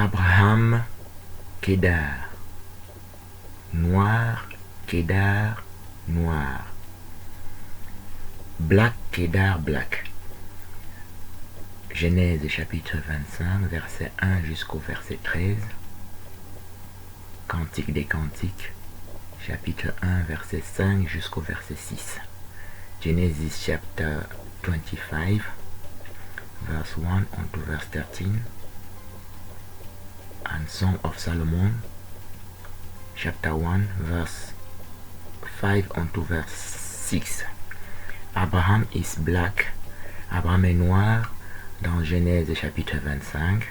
Abraham, Kedar. Noir, Kedar, noir. Black, Kedar, black. Genèse chapitre 25, verset 1 jusqu'au verset 13. Cantique des Cantiques, chapitre 1, verset 5 jusqu'au verset 6. Genesis chapter 25, verse 1 on to verse 13. And Song of Solomon, chapter 1, verse 5 on to verse 6. Abraham is black. Abraham est noir dans Genèse chapitre 25.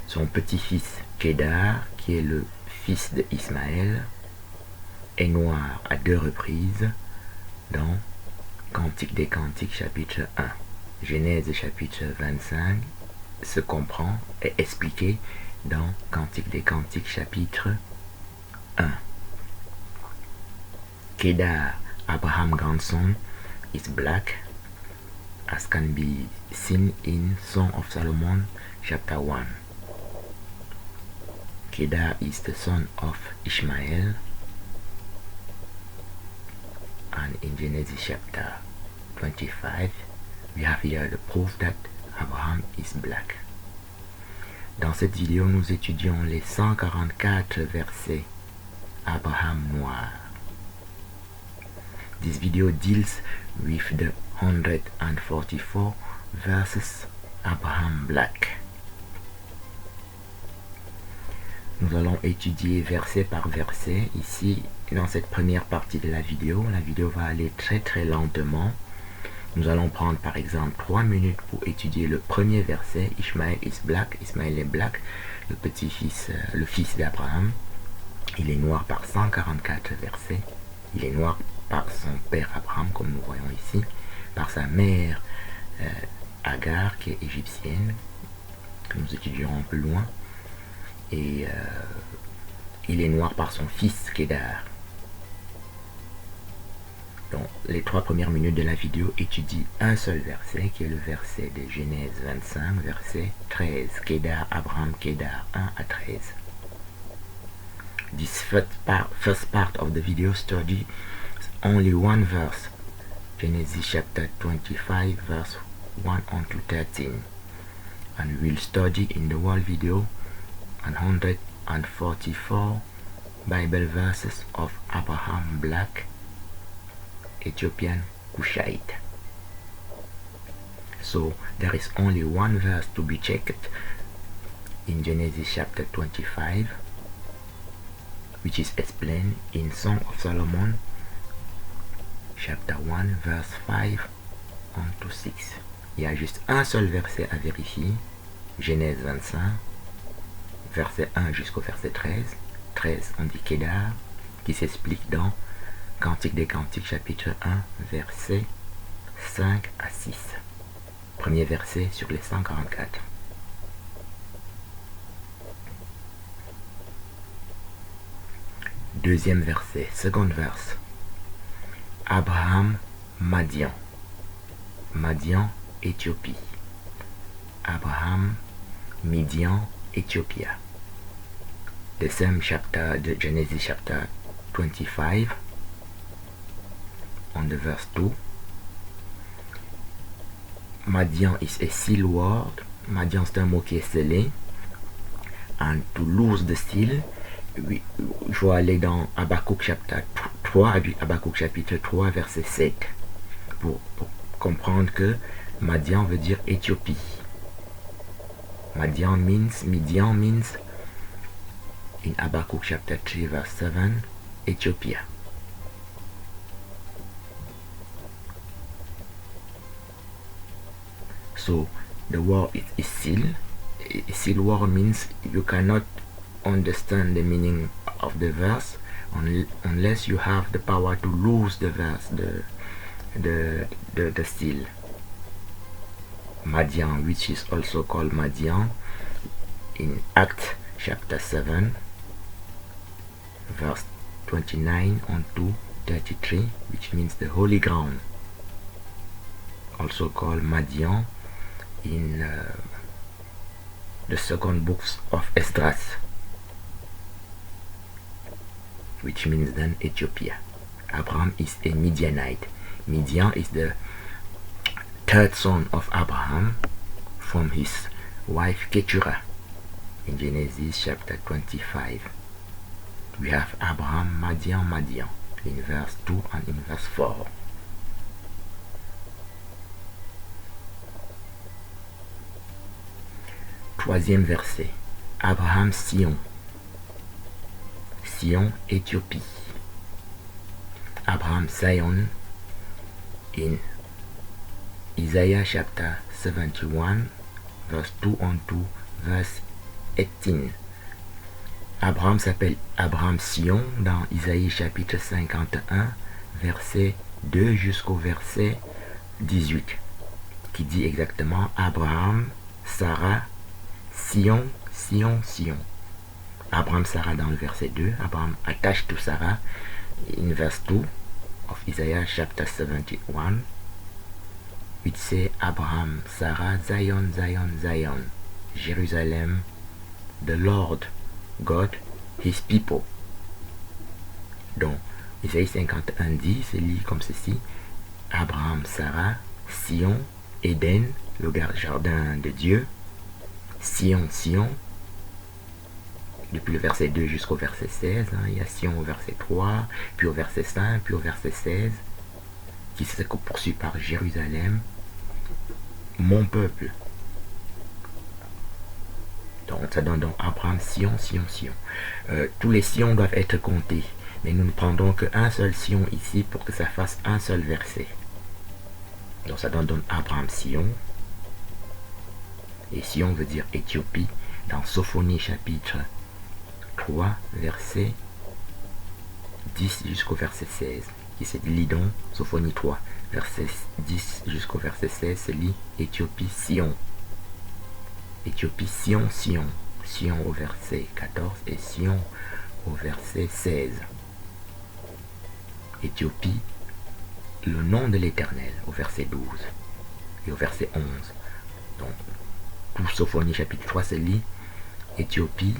Son petit-fils Kedar, qui est le fils d'Ismaël, est noir à 2 reprises dans Cantique des Cantiques chapitre 1. Genèse chapitre 25 se comprend et expliqué dans Cantique des Cantiques chapitre 1. Kedar, Abraham grandson, is black, as can be seen in Song of Solomon chapter 1. Kedar is the son of Ishmael, and in Genesis chapter 25 we have here the proof that Abraham is black. Dans cette vidéo, nous étudions les 144 versets Abraham noir. This video deals with the 144 verses Abraham black. Nous allons étudier verset par verset ici dans cette première partie de la vidéo. La vidéo va aller très lentement. Nous allons prendre par exemple 3 minutes pour étudier le premier verset. Ishmael is black. Ismaël est black. Le petit-fils, le fils d'Abraham. Il est noir par 144 versets. Il est noir par son père Abraham, comme nous voyons ici. Par sa mère Agar, qui est égyptienne, que nous étudierons plus loin. Et il est noir par son fils Kedar. Donc, les 3 premières minutes de la vidéo étudient un seul verset, qui est le verset de Genèse 25, verset 13. Kedar, Abraham, Kedar, 1 à 13. This first part of the video study is only one verse, Genesis chapter 25, verse 1 on to 13. And we'll study in the whole video 144 Bible verses of Abraham black, Ethiopian Cushite. So there is only one verse to be checked in Genesis chapter 25, which is explained in Song of Solomon chapter 1 verse 5 on to 6. Il y a juste un seul verset à vérifier, Genèse 25, verset 1 jusqu'au verset 13. 13 on dit Kedar, qui s'explique dans Cantique des Cantiques chapitre 1 verset 5 à 6. Premier verset sur les 144. Deuxième verset, second verse. Abraham, Madian. Madian, Éthiopie. Abraham, Midian, Ethiopia. The same chapter, the Genesis chapter 25, on the verse 2. Madian is a seal word. Madian c'est un mot qui est scellé. And to lose the seal, il faut aller dans Habakkuk chapitre 3, Habakkuk chapitre 3, verset 7, pour comprendre que Madian veut dire Éthiopie. Midian means in Habakkuk chapter 3 verse 7, Ethiopia. So the word is seal. A seal word means you cannot understand the meaning of the verse unless you have the power to lose the verse, the seal. Madian, which is also called Madian in Acts chapter 7 verse 29 on to 33, which means the holy ground, also called Madian in the second books of Esdras, which means then Ethiopia. Abraham is a Midianite. Midian is the third son of Abraham from his wife Keturah. In Genesis chapter 25, we have Abraham, Madian in verse 2 and in verse 4. Troisième verset, Abraham, Sion. Sion, Éthiopie. Abraham, Zion in Isaiah chapter 71, verse 2 on 2, verse 18. Abraham s'appelle Abraham Sion dans Isaïe chapitre 51, verset 2 jusqu'au verset 18, qui dit exactement Abraham, Sarah, Sion, Sion, Sion. Abraham, Sarah dans le verset 2. Abraham attached to Sarah in verse 2 of Isaiah chapter 71. It say Abraham, Sarah, Zion, Zion, Zion. Jerusalem, the Lord, God, His people. Donc, Isaïe 51 dit, c'est lit comme ceci. Abraham, Sarah, Sion, Éden, le jardin de Dieu. Sion, Sion. Depuis le verset 2 jusqu'au verset 16. Il y a Sion au verset 3, puis au verset 5, puis au verset 16. Qui se poursuit par Jérusalem, mon peuple. Donc ça donne donc Abraham, Sion, Sion, Sion. Tous les Sions doivent être comptés. Mais nous ne prendrons qu'un seul Sion ici pour que ça fasse un seul verset. Donc ça donne donc Abraham, Sion. Et Sion veut dire Éthiopie. Dans Sophonie chapitre 3, verset 10 jusqu'au verset 16. Qui se lit donc Sophonie 3, verset 10 jusqu'au verset 16, se lit Éthiopie, Sion. Éthiopie, Sion, Sion. Sion au verset 14 et Sion au verset 16. Éthiopie, le nom de l'Éternel au verset 12 et au verset 11. Donc, tout Sophonie chapitre 3 se lit Éthiopie,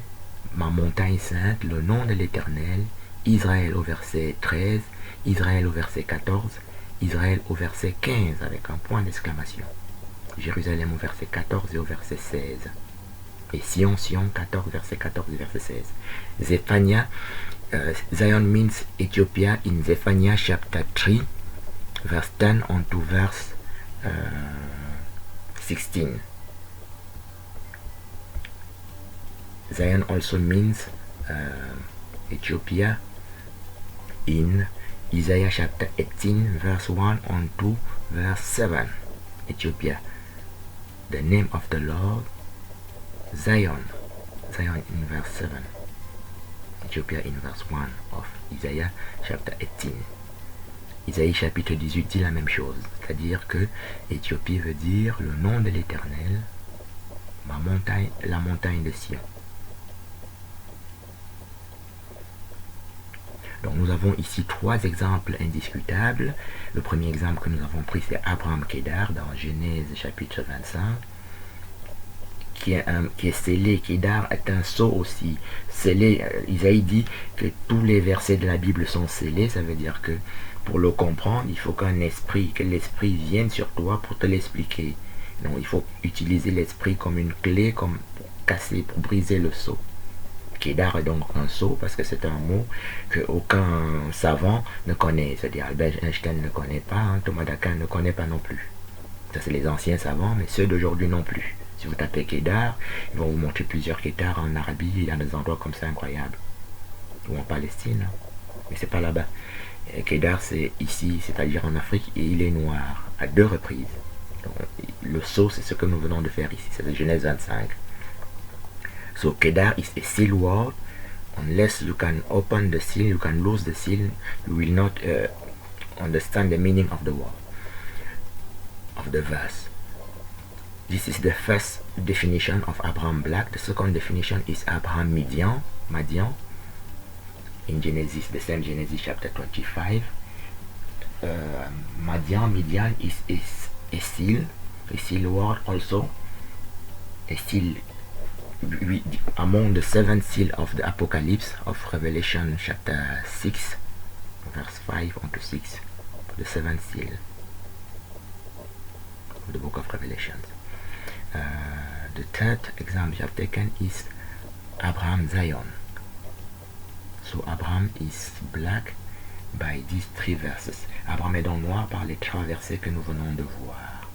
ma montagne sainte, le nom de l'Éternel. Israël au verset 13, Israël au verset 14, Israël au verset 15 avec un point d'exclamation. Jérusalem au verset 14 et au verset 16. Et Sion, Sion, 14, verset 14 et verset 16. Zephaniah, Zion means Ethiopia in Zephaniah chapter 3, verse 10 on to verse 16. Zion also means Ethiopia in Isaiah chapter 18 verse 1 on to verse 7. Ethiopia, the name of the Lord, Zion, Zion in verse 7. Ethiopia in verse 1 of Isaiah chapter 18. Isaïe chapitre 18 dit la même chose, c'est-à-dire que Éthiopie veut dire le nom de l'Éternel, ma montagne, la montagne de Sion. Donc nous avons ici trois exemples indiscutables. Le premier exemple que nous avons pris, c'est Abraham Kedar dans Genèse chapitre 25, qui est scellé. Kedar est un sceau aussi. Scellé, Isaïe dit que tous les versets de la Bible sont scellés. Ça veut dire que pour le comprendre, il faut que l'esprit vienne sur toi pour te l'expliquer. Donc il faut utiliser l'esprit comme une clé, comme pour casser, pour briser le sceau. Kedar est donc un sceau parce que c'est un mot qu'aucun savant ne connaît. C'est-à-dire Albert Einstein ne connaît pas, Thomas d'Aquin ne connaît pas non plus. Ça c'est les anciens savants, mais ceux d'aujourd'hui non plus. Si vous tapez Kedar, ils vont vous montrer plusieurs Kedar en Arabie, il y a des endroits comme ça incroyables. Ou en Palestine, mais c'est pas là-bas. Kedar c'est ici, c'est-à-dire en Afrique, et il est noir à 2 reprises. Donc, le sceau c'est ce que nous venons de faire ici, c'est de Genèse 25. So Kedar is a seal word. Unless you can open the seal, you can lose the seal, you will not understand the meaning of the word, of the verse. This is the first definition of Abraham Black. The second definition is Abraham Madian. In Genesis, the same Genesis chapter 25. Midian is a seal word also. A seal among the seven seals of the Apocalypse of Revelation chapter 6, verse 5 unto 6, the seventh seal of the book of Revelations. The third example you have taken is Abraham Zion. So Abraham is black by these three verses. Abraham est dans le noir par les trois versets que nous venons de voir.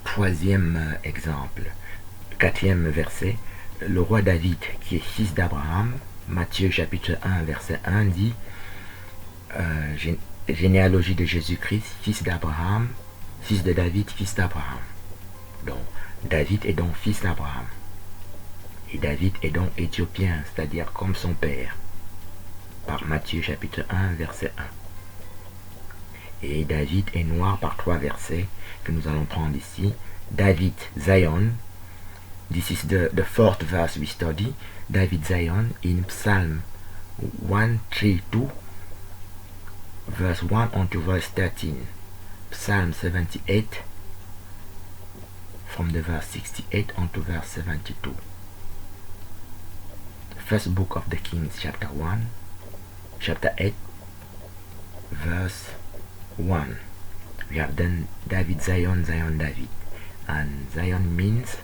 Troisième exemple, quatrième verset, le roi David qui est fils d'Abraham, Matthieu chapitre 1 verset 1 dit généalogie de Jésus-Christ, fils d'Abraham, fils de David, fils d'Abraham. Donc David est donc fils d'Abraham. Et David est donc éthiopien, c'est-à-dire comme son père, par Matthieu chapitre 1 verset 1. Et David est noir par trois versets que nous allons prendre ici. David Zion, this is the fourth verse we study. David Zion in Psalm 132 verse 1 unto verse 13. Psalm 78 from the verse 68 unto verse 72. First book of the Kings chapter 8 verse 1. We have done David Zion, Zion David, and Zion means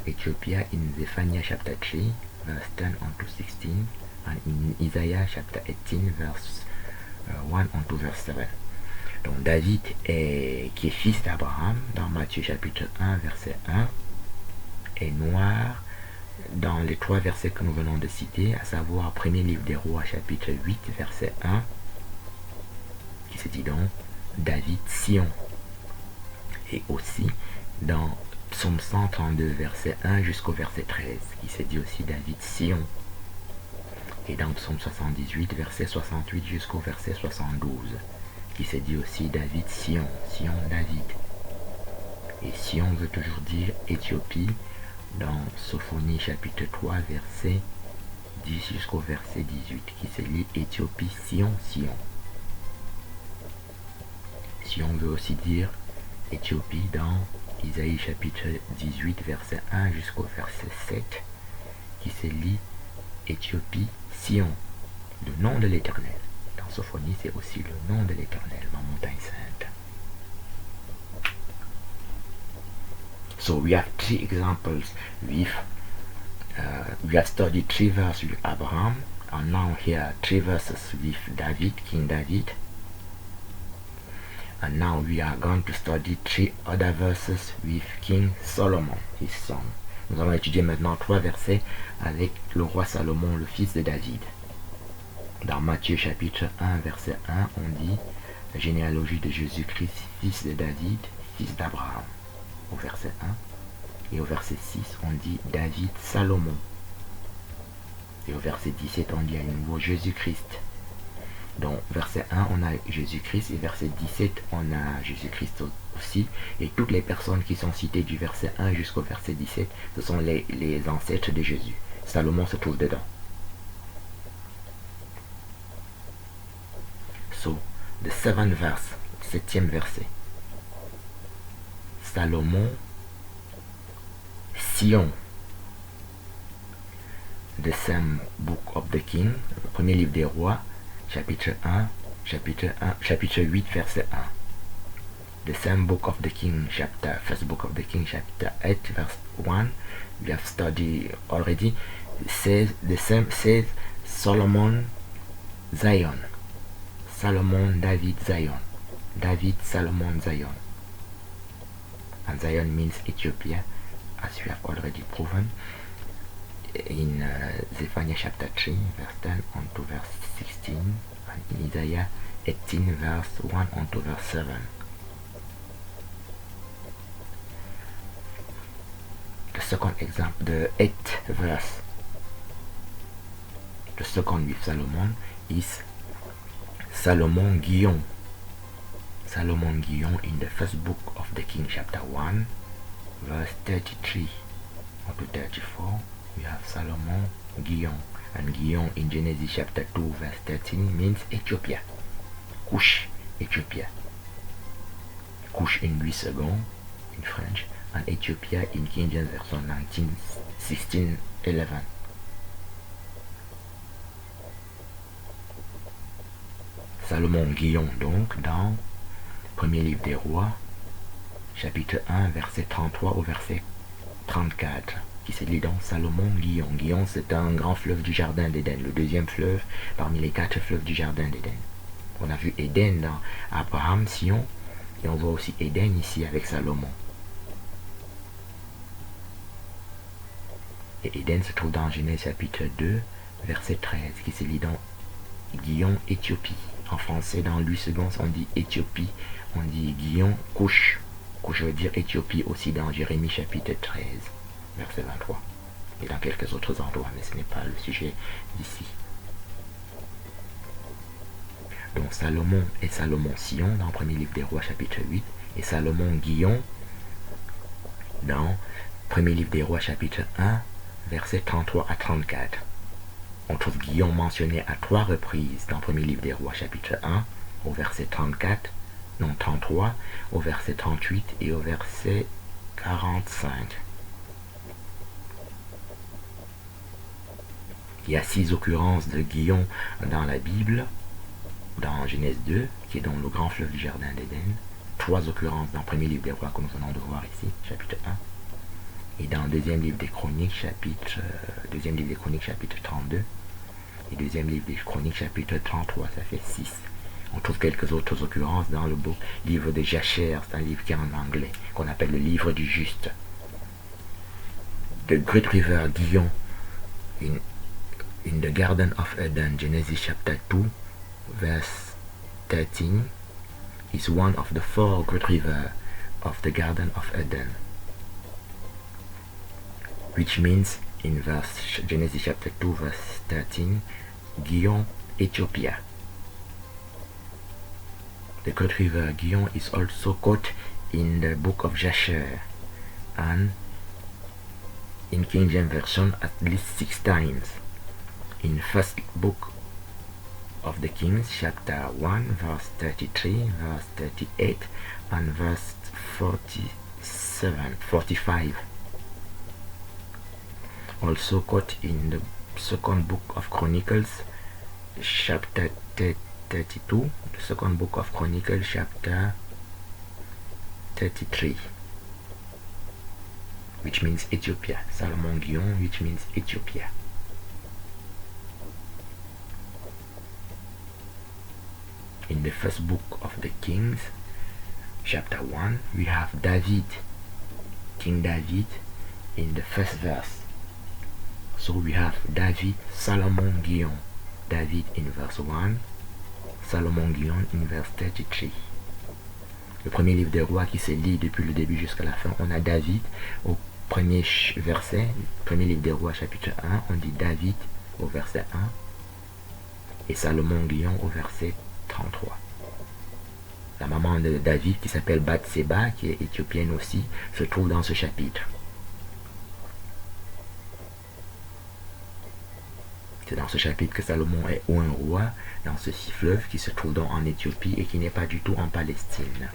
Ethiopia in Zephaniah chapter 3 verse 10 unto 16, and in Isaiah chapter 18 verse 1 unto verse 7. Donc David qui est fils d'Abraham dans Matthieu chapitre 1 verset 1 est noir dans les trois versets que nous venons de citer, à savoir premier livre des rois chapitre 8 verset 1 qui se dit donc David Sion, et aussi dans Psaume 132 verset 1 jusqu'au verset 13 qui se dit aussi David Sion, et dans Psaume 78 verset 68 jusqu'au verset 72 qui se dit aussi David Sion, Sion David. Et Sion veut toujours dire Éthiopie dans Sophonie chapitre 3 verset 10 jusqu'au verset 18 qui se lit Éthiopie Sion Sion. Sion veut aussi dire Éthiopie dans Isaïe chapitre 18 verset 1 jusqu'au verset 7 qui se lit Éthiopie Sion, le nom de l'Éternel. Dans Sophonie, c'est aussi le nom de l'Éternel, ma montagne sainte. So we have three examples with we have studied three verses with Abraham, and now here three verses with David, King David. And now we are going to study three other verses with King Solomon, his son. Nous allons étudier maintenant trois versets avec le roi Salomon, le fils de David. Dans Matthieu chapitre 1 verset 1, on dit la généalogie de Jésus-Christ, fils de David, fils d'Abraham. Au verset 1. Et au verset 6, on dit David Salomon. Et au verset 17, on dit à nouveau Jésus-Christ. Donc verset 1, on a Jésus-Christ, et verset 17, on a Jésus-Christ aussi. Et toutes les personnes qui sont citées du verset 1 jusqu'au verset 17, ce sont les ancêtres de Jésus. Salomon se trouve dedans. So, the seventh verse, septième verset. Salomon, Sion. The same book of the King, le premier livre des rois, chapitre 8, verset 1. The same book of the King, first book of the King, chapter 8, verse 1. We have studied already. The same says Solomon, Zion. Solomon, David, Zion. David, Solomon, Zion. And Zion means Ethiopia, as we have already proven in Zephaniah chapter 3, verse 10 unto verse 16, and in Isaiah 18, verse 1 unto verse 7. The second example, the 8th verse, the second with Solomon, is Salomon Guillaume. Salomon Guillaume in the first book of the King, chapter 1, verse 33 up to 34. We have Salomon Guillaume, and Guillaume in Genesis chapter 2 verse 13 means Ethiopia. Cush, Ethiopia. Cush in Louis II in French, and Ethiopia in King James Version 1611. Salomon Guillon, donc, dans Premier Livre des Rois, chapitre 1, verset 33 au verset 34, qui se lit dans Salomon Guillon. Guillon, c'est un grand fleuve du Jardin d'Éden, le deuxième fleuve parmi les 4 fleuves du Jardin d'Éden. On a vu Éden dans Abraham, Sion, et on voit aussi Éden ici avec Salomon. Et Éden se trouve dans Genèse chapitre 2, verset 13, qui se lit dans Guillon, Éthiopie. En français, dans Louis II, on dit Éthiopie, on dit Guillon, Couche. Couche veut dire Éthiopie aussi dans Jérémie chapitre 13, verset 23. Et dans quelques autres endroits, mais ce n'est pas le sujet d'ici. Donc Salomon et Salomon Sion dans le premier livre des Rois chapitre 8, et Salomon Guillon dans premier livre des Rois chapitre 1, verset 33 à 34. On trouve Guillon mentionné à 3 reprises dans le premier livre des Rois chapitre 1, au verset 34, non 33, au verset 38 et au verset 45. Il y a 6 occurrences de Guillon dans la Bible, dans Genèse 2, qui est dans le grand fleuve du Jardin d'Éden, 3 occurrences dans le premier livre des Rois que nous venons de voir ici, chapitre 1, et dans le deuxième livre des Chroniques, chapitre 32, et deuxième livre des Chroniques, chapitre 33, ça fait 6. On trouve quelques autres occurrences dans le beau livre de Jachère, c'est un livre qui est en anglais, qu'on appelle le livre du juste. The Great River Guillon in the Garden of Eden, Genesis chapter 2, verse 13, is one of the 4 great rivers of the Garden of Eden, which means in verse Genesis chapter 2 verse 13, Guillon, Ethiopia. The great river Guillon is also quoted in the book of Jasher and in King James Version at least 6 times. In first book of the Kings, chapter 1, verse 33, verse 38, and verse 45. Also quoted in the second book of Chronicles, chapter 32, the second book of Chronicles, chapter 33, which means Ethiopia. Salomon Guillon, which means Ethiopia. In the first book of the Kings, chapter 1, we have David, King David, in the first verse. So we have David, Salomon Guillon. David in verse 1, Salomon Guillon in verse 33. Le premier livre des rois qui se lit depuis le début jusqu'à la fin, on a David au premier verset. Premier livre des rois chapitre 1, on dit David au verset 1 et Salomon Guillon au verset 33. La maman de David, qui s'appelle Bathséba, qui est éthiopienne aussi, se trouve dans ce chapitre. C'est dans ce chapitre que Salomon est un roi dans ce fleuve qui se trouve donc en Éthiopie et qui n'est pas du tout en Palestine.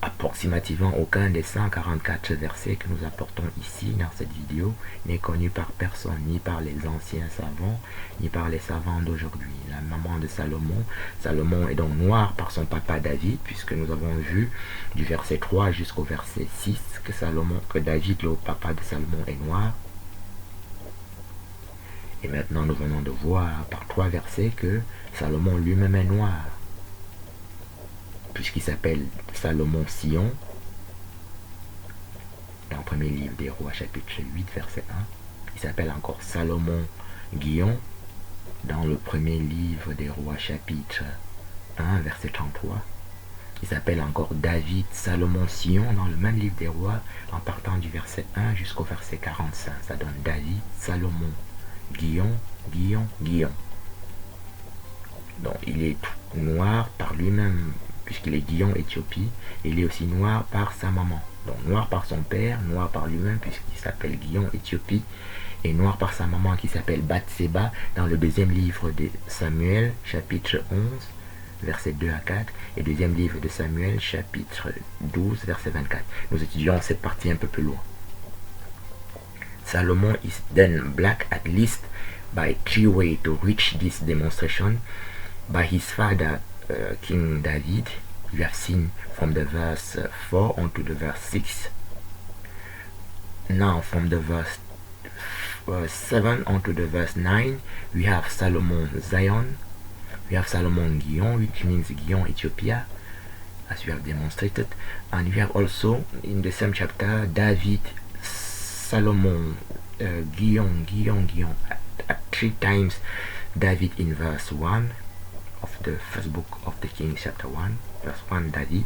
Approximativement aucun des 144 versets que nous apportons ici dans cette vidéo n'est connu par personne, ni par les anciens savants, ni par les savants d'aujourd'hui. La maman de Salomon, Salomon est donc noir par son papa David, puisque nous avons vu du verset 3 jusqu'au verset 6 que David, le papa de Salomon, est noir. Et maintenant nous venons de voir par 3 versets que Salomon lui-même est noir, puisqu'il s'appelle Salomon Sion dans le premier livre des rois chapitre 8 verset 1. Il s'appelle encore Salomon Guillon dans le premier livre des rois chapitre 1 verset 33. Il s'appelle encore David Salomon Sion dans le même livre des rois en partant du verset 1 jusqu'au verset 45. Ça donne David Salomon Guillon, Guillon, Guillon. Donc il est noir par lui-même, puisqu'il est Guillon Éthiopie, et il est aussi noir par sa maman. Donc noir par son père, noir par lui-même, puisqu'il s'appelle Guillon Éthiopie, et noir par sa maman qui s'appelle Bathséba dans le deuxième livre de Samuel, chapitre 11, versets 2 à 4, et deuxième livre de Samuel, chapitre 12, verset 24. Nous étudions cette partie un peu plus loin. Solomon is then black at least by 3 ways to reach this demonstration. By his father, King David, you have seen from the verse 4 on to the verse 6. Now from the verse 7 on to the verse 9, we have Solomon Zion, we have Solomon Gion, which means Gion, Ethiopia, as we have demonstrated, and we have also in the same chapter David, Solomon, Gion, at 3 times David in verse 1 of the first book of the Kings, chapter 1, verse 1 David,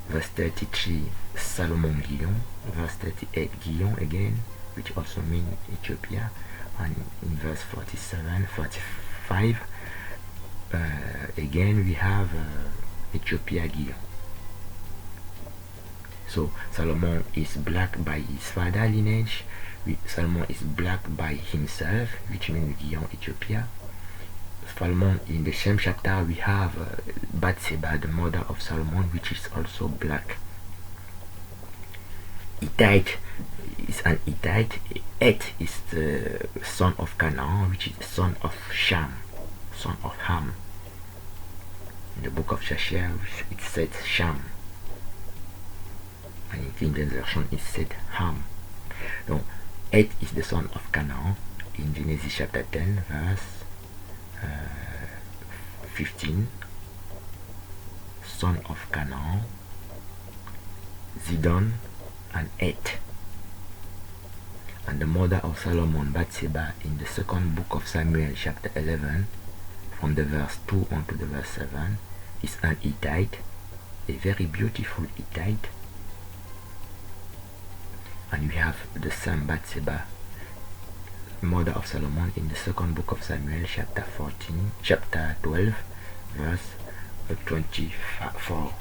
verse 33 Solomon Gion, verse 38 Gion again, which also means Ethiopia, and in verse 47, 45 again we have Ethiopia Gion. So Solomon is black by his father lineage, Solomon is black by himself, which means Gion, Ethiopia. Solomon, in the same chapter we have Bathsheba, the mother of Solomon, which is also black. Hittite is an Hittite. Et is the son of Canaan, which is the son of Sham, son of Ham. In the book of Shashar it said Sham, and in King James version it said Ham. So Et is the son of Canaan in Genesis chapter 10 verse 15, son of Canaan, Zidon and Et. And the mother of Solomon, Bathsheba, in the second book of Samuel chapter 11, from the verse 2 on to the verse 7, is an Hittite, a very beautiful Hittite. And we have the same Bathsheba, mother of Solomon, in the second book of Samuel chapter 12 verse 24,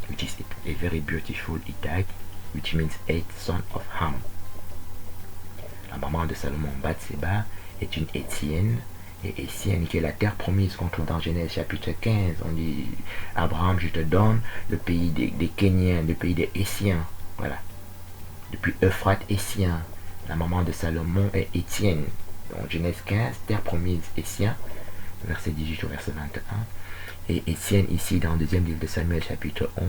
which is a very beautiful Hittite, which means 8 son of Ham. La maman de Salomon, Bathsheba, est une Étienne, et Étienne qui est la terre promise qu'on trouve dans Genèse chapitre 15. On dit Abraham, je te donne le pays des Kéniens, le pays des Essiens, voilà, depuis Euphrate, Essien. La maman de Salomon est Étienne. Donc Genèse 15, terre promise, Essien, verset 18 au verset 21. Et Étienne ici dans le deuxième livre de Samuel chapitre 11,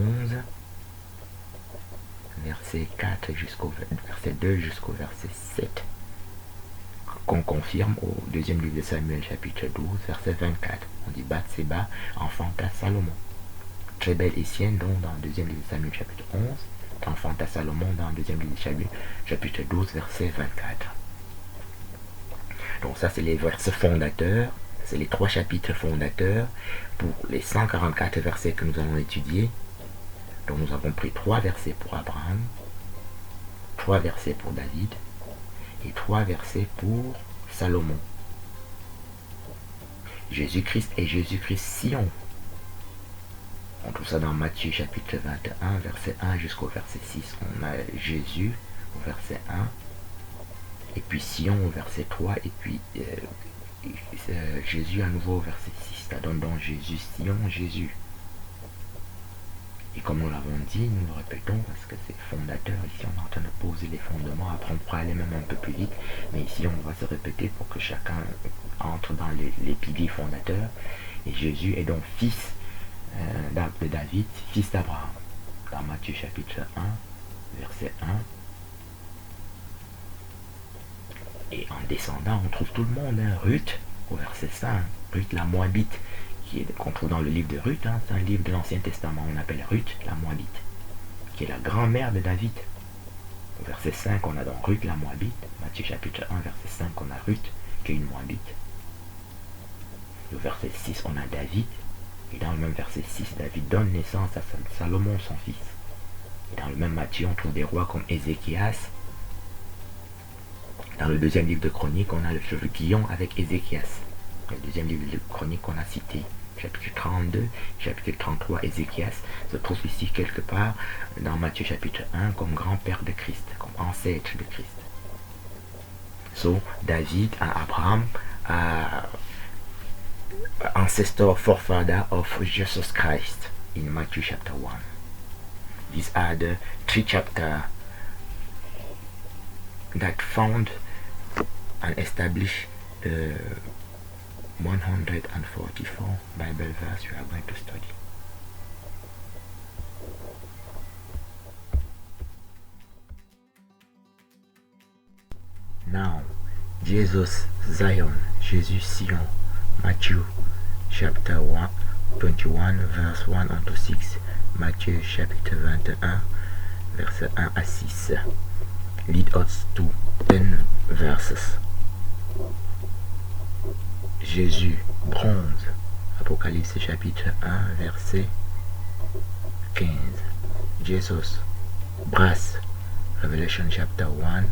verset 4 jusqu'au verset 2 jusqu'au verset 7. Qu'on confirme au deuxième livre de Samuel chapitre 12, verset 24. On dit Bathsheba enfanta Salomon. Très belle Étienne donc dans le deuxième livre de Samuel chapitre 11. Enfanta Salomon dans le deuxième livre de Samuel chapitre 12 verset 24. Donc ça c'est les versets fondateurs, c'est les 3 chapitres fondateurs pour les 144 versets que nous allons étudier. Donc nous avons pris 3 versets pour Abraham, 3 versets pour David et 3 versets pour Salomon. Jésus-Christ et Jésus-Christ Sion. On trouve ça dans Matthieu chapitre 21, verset 1 jusqu'au verset 6. On a Jésus au verset 1, et puis Sion au verset 3, et puis Jésus à nouveau au verset 6. Ça donne donc Jésus, Sion, Jésus. Et comme nous l'avons dit, nous le répétons parce que c'est fondateur. Ici on est en train de poser les fondements. Après on pourra aller même un peu plus vite, mais ici on va se répéter pour que chacun entre dans les piliers fondateurs. Et Jésus est donc fils de David, fils d'Abraham. Dans Matthieu chapitre 1, verset 1. Et en descendant, on trouve tout le monde. Ruth, au verset 5. Ruth la Moabite, qu'on trouve dans le livre de Ruth. C'est un livre de l'Ancien Testament. On appelle Ruth la Moabite, qui est la grand-mère de David. Au verset 5, on a donc Ruth la Moabite. Matthieu chapitre 1, verset 5, on a Ruth, qui est une Moabite. Et au verset 6, on a David. Et dans le même verset 6, David donne naissance à Salomon, son fils. Et dans le même Matthieu, on trouve des rois comme Ézéchias. Dans le deuxième livre de Chroniques, on a le fleuve Guillon avec Ézéchias. Le deuxième livre de Chroniques qu'on a cité, chapitre 32, chapitre 33, Ézéchias, se trouve ici quelque part dans Matthieu chapitre 1 comme grand-père de Christ, comme ancêtre de Christ. So, David, Abraham, ancestor forefather of Jesus Christ in Matthew chapter 1. These are the 3 chapters that found and established the 144 Bible verse we are going to study. Now, Jesus Zion, Jésus Sion, Matthew chapter 21 verse 1 unto 6, Matthieu chapitre 21 verset 1 à 6 lead us to 10 verses. Jésus, bronze, Apocalypse chapitre 1 verset 15. Jesus, brass, Revelation chapter 1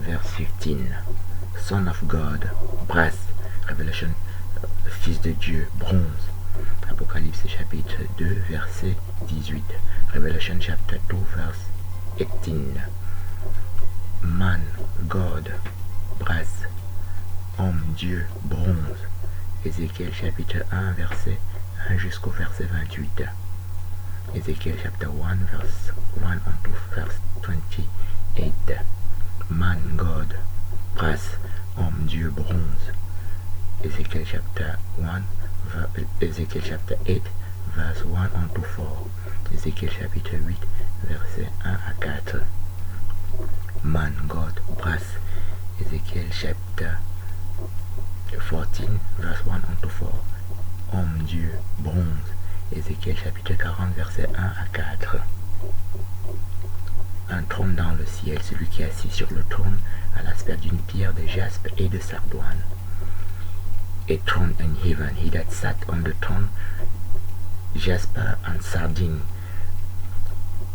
verse 15. Son of God, brass, Revelation, Fils de Dieu, bronze, Apocalypse chapitre 2 verset 18. Revelation chapter 2 verse 18. Man, God, brass, homme, Dieu, bronze, Ézéchiel chapitre 1 verset 1 jusqu'au verset 28. Ézéchiel chapter 1 verse 1 unto verse 28. Man, God, brass, homme, Dieu, bronze, Ézéchiel chapter 1, Ézéchiel chapter 8 verse 1 unto 4. Ézéchiel chapitre 8 verset 1 à 4. Man, God, brass, Ézéchiel chapter 14 verse 1 unto 4. Homme, Dieu, bronze, Ézéchiel chapitre 40 verset 1 à 4. Un trône dans le ciel, celui qui est assis sur le trône à l'aspect d'une pierre de jaspe et de sardoine. A throne in heaven, he that sat on the throne, jasper and sardine.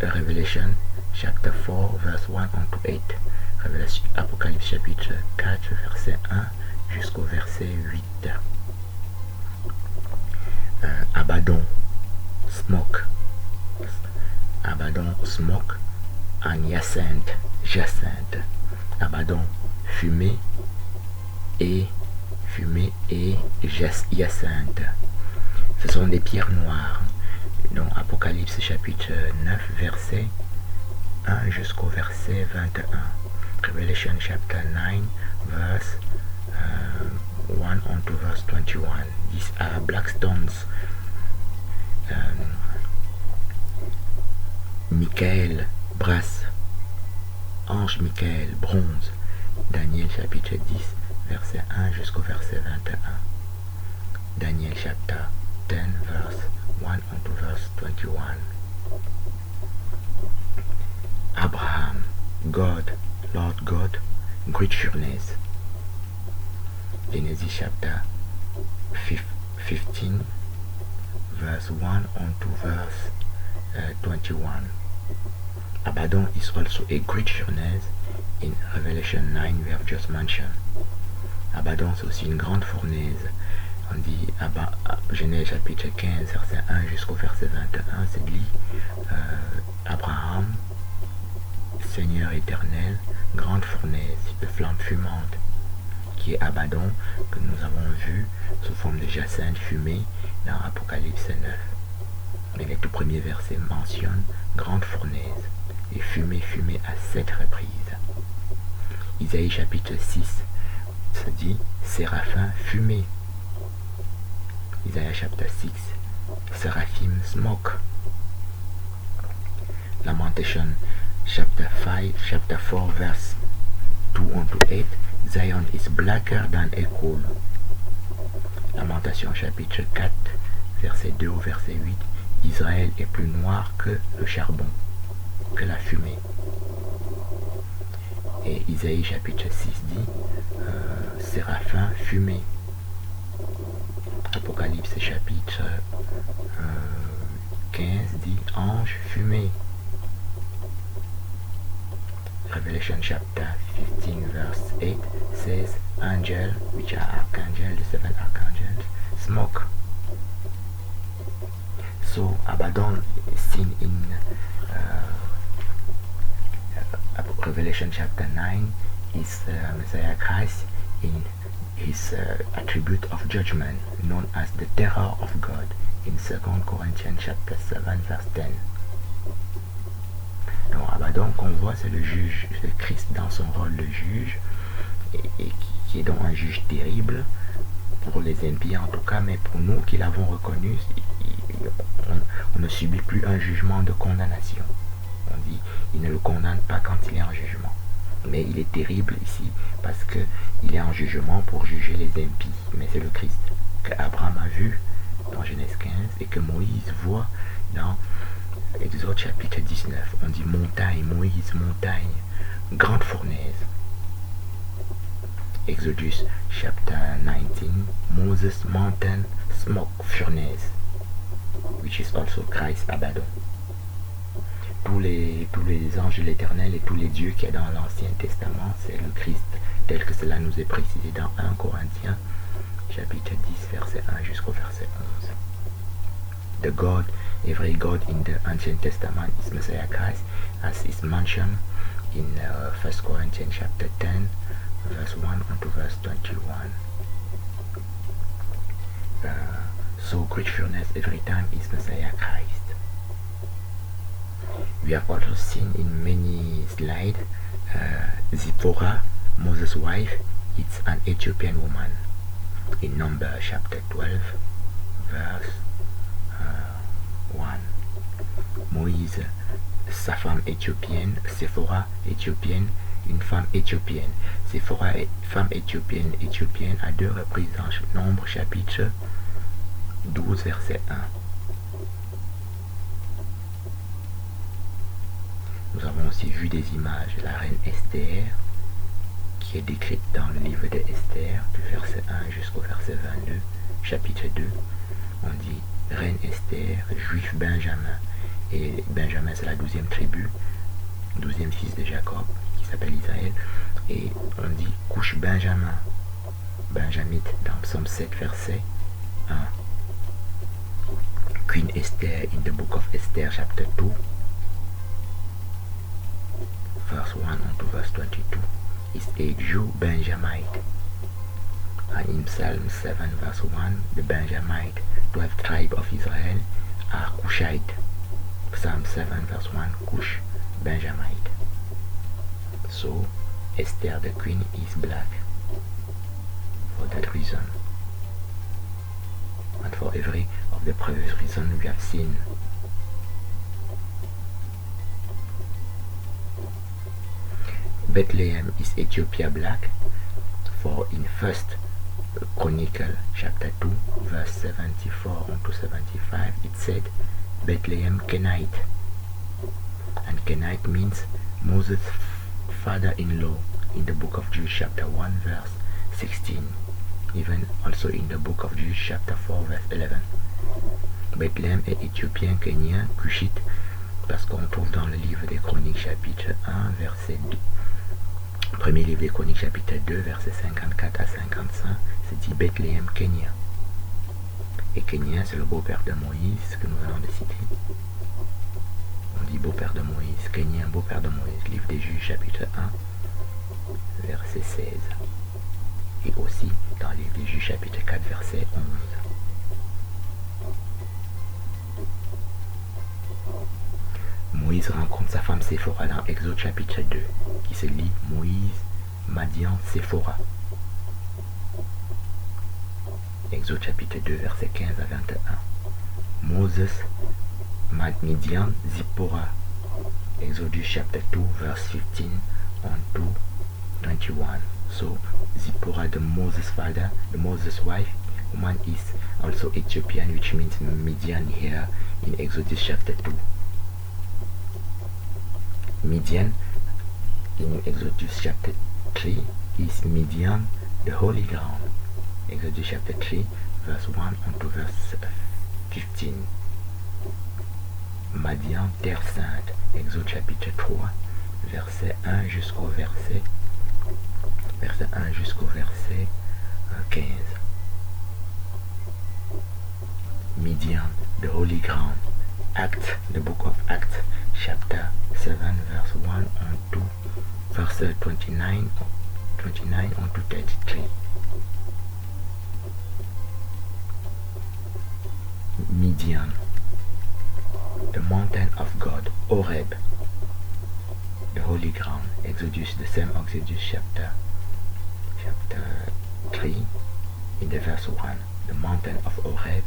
Revelation chapter 4 verse 1 unto 8. Apocalypse chapitre 4 verset 1 jusqu'au verset 8. Abaddon, smoke. Abaddon, smoke. And Hyacinthe, jacinthe. Abaddon, fumée et Hyacinthe. Ce sont des pierres noires. Dans Apocalypse chapitre 9 verset 1 jusqu'au verset 21. Revelation chapter 9 verse 1 unto verse 21. These are black stones. Michael, brass. Ange Michael, bronze. Daniel chapitre 10 verset 1 jusqu'au verset 21. Daniel chapter 10 verse 1 unto verse 21. Abraham, God, Lord God, great furnace. Genesis chapter 15 verse 1 unto verse 21. Abaddon is also a great furnace in Revelation 9 we have just mentioned. Abaddon c'est aussi une grande fournaise. On dit Genèse chapitre 15 verset 1 jusqu'au verset 21, c'est dit Abraham, Seigneur éternel, grande fournaise de flamme fumante, qui est Abaddon, que nous avons vu sous forme de jacinthe fumée dans Apocalypse 9. Mais les tout premiers versets mentionnent grande fournaise et fumée à 7 reprises. Isaïe chapitre 6 se dit séraphin fumée. Isaiah chapter 6 seraphim smoke. Lamentation chapter 4 verse 2 unto 8. Zion is blacker than a coal. Lamentation chapitre 4 verset 2 au verset 8. Israël est plus noir que le charbon, que la fumée. Et Isaïe chapitre 6 dit séraphin fumée. Apocalypse chapitre 15 dit ange fumée. Revelation chapter 15 verse 8 says angel, which are archangels, the 7 archangels, smoke. So Abaddon is seen in Revelation chapter 9 is Messiah Christ in his attribute of judgment, known as the terror of God, in 2 Corinthians chapter 7 verse 10. Donc on voit, c'est le juge, c'est Christ dans son rôle de juge, et qui est donc un juge terrible pour les impies en tout cas, mais pour nous qui l'avons reconnu, on ne subit plus un jugement de condamnation. On dit, il ne le condamne pas quand il est en jugement. Mais il est terrible ici parce qu'il est en jugement pour juger les impies. Mais c'est le Christ que Abraham a vu dans Genèse 15 et que Moïse voit dans Exode chapitre 19. On dit montagne, Moïse, montagne, grande fournaise. Exodus chapter 19, Moses mountain, smoke furnace, which is also Christ Abaddon. Tous les anges de l'Éternel et tous les dieux qu'il y a dans l'Ancien Testament, c'est le Christ, tel que cela nous est précisé dans 1 Corinthiens, chapitre 10, verset 1 jusqu'au verset 11. The God, every God in the Ancient Testament is Messiah Christ, as is mentioned in 1 Corinthians chapter 10, verse 1 unto verse 21. So great furnace every time is Messiah Christ. We have also seen in many slides Zipporah, Moses' wife, it's an Ethiopian woman. In Numbers chapter 12, verse 1. Moïse, sa femme éthiopienne, Séphora, éthiopienne, une femme éthiopienne. Séphora, femme éthiopienne, à deux reprises dans Nombre chapitre 12, verset 1. Nous avons aussi vu des images de la reine Esther, qui est décrite dans le livre de Esther, du verset 1 jusqu'au verset 22, chapitre 2. On dit reine Esther, juif Benjamin. Et Benjamin, c'est la 12e tribu, 12e fils de Jacob, qui s'appelle Israël. Et on dit couche Benjamin, Benjamite, dans Psaume 7, verset 1. Queen Esther in the book of Esther, chapter 2. Verse 1 unto verse 22 is a Jew Benjamite. And in Psalm 7 verse 1, the Benjamite, 12 tribe of Israel, are Cushite. Psalm 7 verse 1, Cush, Benjamite. So, Esther the queen is black. For that reason. And for every of the previous reason we have seen. Bethlehem is Ethiopia black, for in 1st Chronicle chapter 2 verse 74 unto 75 it said Bethlehem Kenite, and Kenite means Moses' father-in-law in the book of Jude chapter 1 verse 16, even also in the book of Jude chapter 4 verse 11. Bethlehem est éthiopien, kenyan, cushite, parce qu'on trouve dans le livre des Chroniques chapitre 1 verset 2. Premier livre des Chroniques chapitre 2 verset 54 à 55, c'est dit Bethléem Kenya. Et Kenya, c'est le beau-père de Moïse que nous allons de citer. On dit beau-père de Moïse, Kenya, beau-père de Moïse, livre des Juges chapitre 1 verset 16. Et aussi dans le livre des Juges chapitre 4 verset 11. Moïse rencontre sa femme Séphora dans Exode chapitre 2, qui se lit Moïse, Madian, Séphora. Exode chapitre 2, verset 15 à 21. Moses, Midian, Zipporah. Exodus chapter 2, verse 15 on to 21. So, Zipporah, the Moses' father, the Moses' wife, woman is also Ethiopian, which means Midian here in Exodus chapter 2. Midian in Exodus chapter 3 is Midian, the holy ground. Exodus chapter 3 verse 1 unto verse 15. Madian, terre sainte. Exode chapitre 3 verset 1 jusqu'au verset 1 jusqu'au verset 15. Midian, the holy ground. Acts, the book of Acts chapter 7 verse 1 unto verse 29 unto 33. Midian, the mountain of God, Horeb, the holy ground, Exodus, the same Exodus chapter 3, in the verse 1. The mountain of Horeb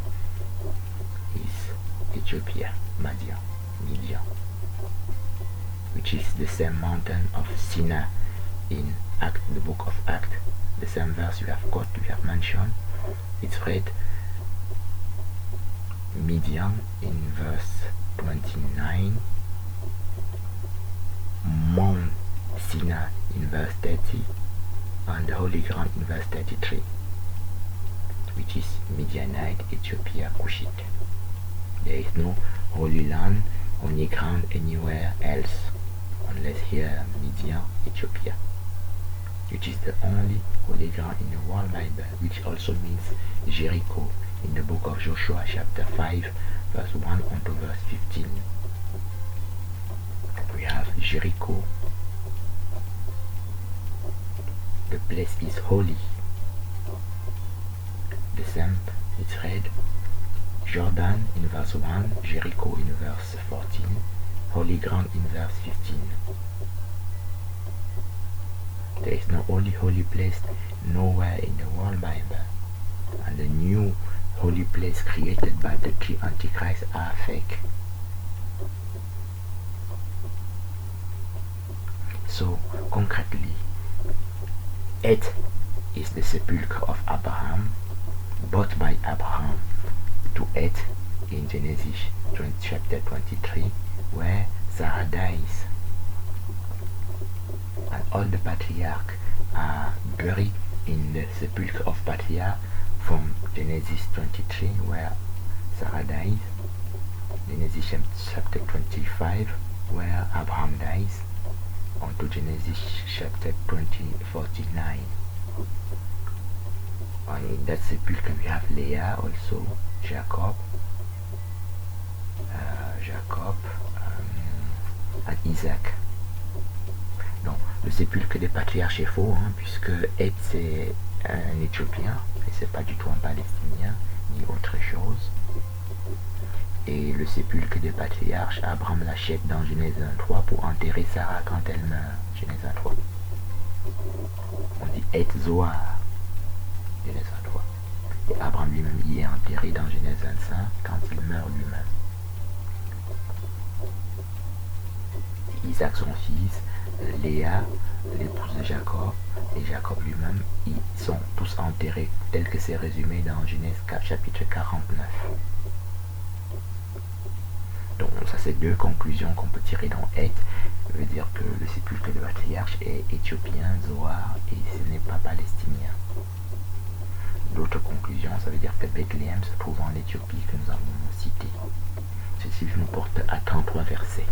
is Ethiopia, Midian, which is the same mountain of Sinai in the book of Acts. The same verse we have mentioned. It's read Midian in verse 29, Mount Sinai in verse 30, and the holy ground in verse 33, which is Midianite, Ethiopia, Cushite. There is no holy land, holy ground anywhere else unless here Midian, Ethiopia, which is the only holy ground in the whole Bible, which also means Jericho in the book of Joshua chapter 5 verse 1 unto verse 15. We have Jericho. The place is holy. The same is read Jordan in verse 1, Jericho in verse 14, holy ground in verse 15. There is no holy place nowhere in the world Bible, and the new holy place created by the three antichrists are fake. So concretely, Et is the sepulchre of Abraham, bought by Abraham to Et in Genesis chapter 23, where Sarah dies, and all the patriarchs are buried in the sepulchre of patriarch from Genesis 23, where Sarah dies, Genesis chapter 25, where Abraham dies, on to Genesis chapter 49. And in that sepulchre we have Leah, also Jacob, and Isaac. Donc le sépulcre des patriarches est faux, hein, puisque Et c'est un Éthiopien et c'est pas du tout un Palestinien ni autre chose. Et le sépulcre des patriarches, Abraham l'achète dans Genèse 1:3 pour enterrer Sarah quand elle meurt. Genèse 1:3. On dit Et Zoar, Genèse 1:3. Et Abraham lui-même y est enterré dans Genèse 25 quand il meurt lui-même. Isaac son fils, Léa, l'épouse de Jacob, et Jacob lui-même, ils sont tous enterrés tel que c'est résumé dans Genèse chapitre 49. Donc ça c'est deux conclusions qu'on peut tirer dans Et. Ça veut dire que le sépulcre de patriarche est éthiopien, Zoar, et ce n'est pas palestinien. L'autre conclusion, ça veut dire que Bethléem se trouve en Éthiopie que nous avons cité. Ceci nous porte à 33 versets.